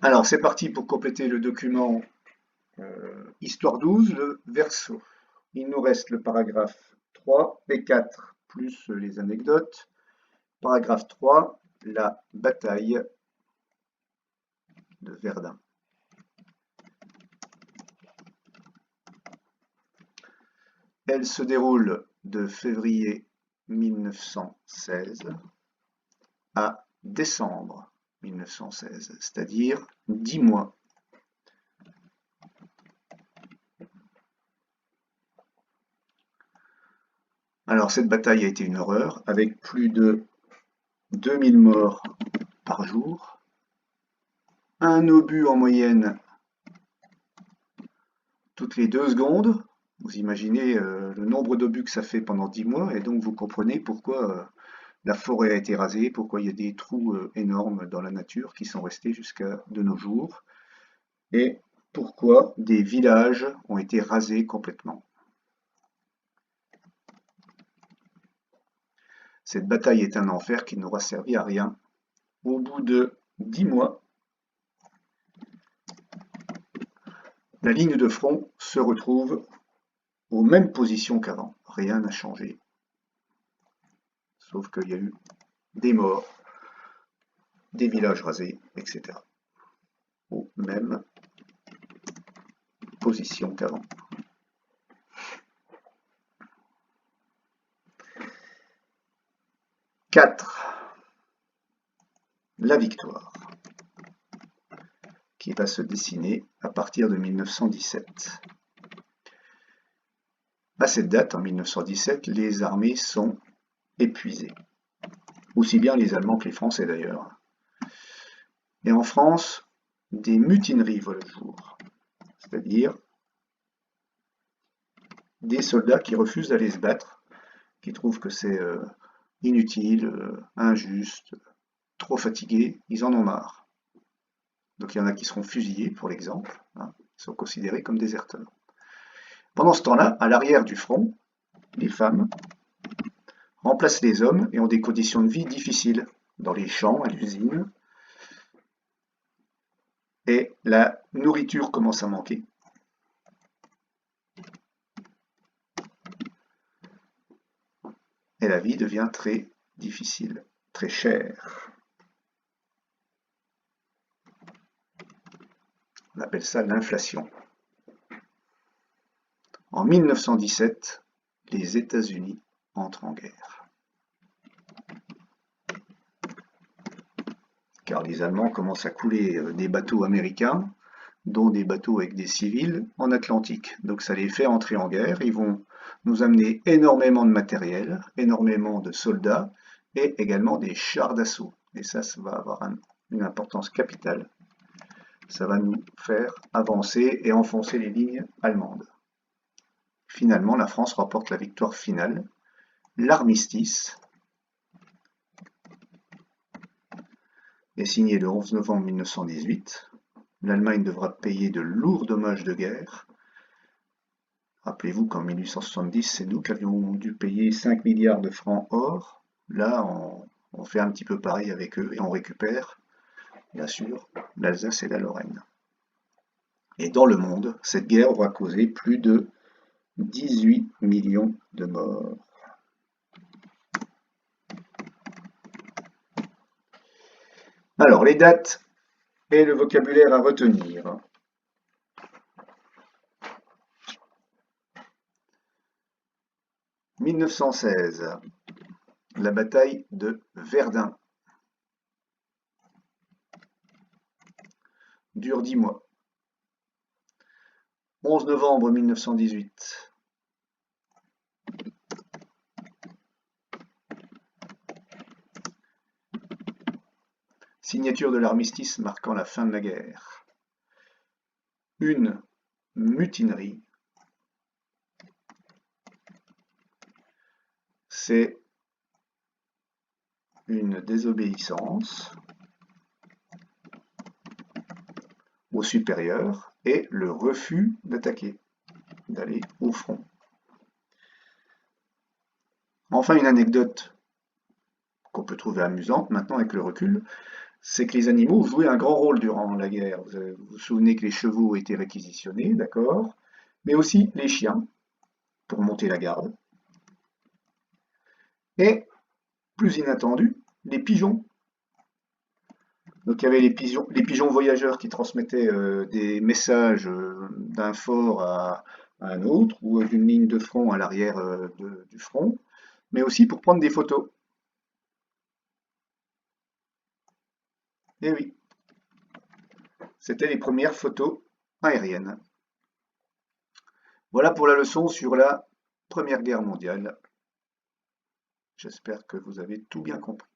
Alors, c'est parti pour compléter le document Histoire 12, le verso. Il nous reste le paragraphe 3 et 4, plus les anecdotes. Paragraphe 3, la bataille de Verdun. Elle se déroule de février 1916 à décembre 1916, c'est-à-dire 10 mois. Alors cette bataille a été une horreur, avec plus de 2000 morts par jour, un obus en moyenne toutes les 2 secondes. Vous imaginez le nombre d'obus que ça fait pendant 10 mois, et donc vous comprenez pourquoi la forêt a été rasée, pourquoi il y a des trous énormes dans la nature qui sont restés jusqu'à de nos jours, et pourquoi des villages ont été rasés complètement. Cette bataille est un enfer qui n'aura servi à rien. Au bout de 10 mois, la ligne de front se retrouve aux mêmes positions qu'avant. Rien n'a changé. Sauf qu'il y a eu des morts, des villages rasés, etc. Aux mêmes positions qu'avant. 4. La victoire, qui va se dessiner à partir de 1917. À cette date, en 1917, les armées sont épuisées. Aussi bien les Allemands que les Français d'ailleurs. Et en France, des mutineries voient le jour. C'est-à-dire des soldats qui refusent d'aller se battre, qui trouvent que c'est inutile, injuste, trop fatigués, ils en ont marre. Donc il y en a qui seront fusillés, pour l'exemple, hein, ils sont considérés comme déserteurs. Pendant ce temps-là, à l'arrière du front, les femmes remplacent les hommes et ont des conditions de vie difficiles, dans les champs, à l'usine, et la nourriture commence à manquer. Et la vie devient très difficile, très chère. On appelle ça l'inflation. En 1917, les États-Unis entrent en guerre. Car les Allemands commencent à couler des bateaux américains, dont des bateaux avec des civils, en Atlantique. Donc ça les fait entrer en guerre. Ils vont nous amener énormément de matériel, énormément de soldats, et également des chars d'assaut. Et ça va avoir une importance capitale. Ça va nous faire avancer et enfoncer les lignes allemandes. Finalement, la France remporte la victoire finale. L'armistice est signé le 11 novembre 1918. L'Allemagne devra payer de lourds dommages de guerre. Rappelez-vous qu'en 1870, c'est nous qui avions dû payer 5 milliards de francs or. Là, on fait un petit peu pareil avec eux et on récupère, bien sûr, l'Alsace et la Lorraine. Et dans le monde, cette guerre aura causé plus de 18 millions de morts. Alors, les dates et le vocabulaire à retenir. « 1916, la bataille de Verdun. Dure 10 mois. 11 novembre 1918. Signature de l'armistice marquant la fin de la guerre. Une mutinerie. C'est une désobéissance au supérieur et le refus d'attaquer, d'aller au front. Enfin, une anecdote qu'on peut trouver amusante maintenant avec le recul. c'est que les animaux jouaient un grand rôle durant la guerre. Vous vous souvenez que les chevaux étaient réquisitionnés, d'accord, mais aussi les chiens pour monter la garde, et, plus inattendu, les pigeons. Donc il y avait les pigeons voyageurs qui transmettaient des messages d'un fort à un autre, ou d'une ligne de front à l'arrière du front, mais aussi pour prendre des photos. Et oui, c'était les premières photos aériennes. Voilà pour la leçon sur la Première Guerre mondiale. J'espère que vous avez tout bien compris.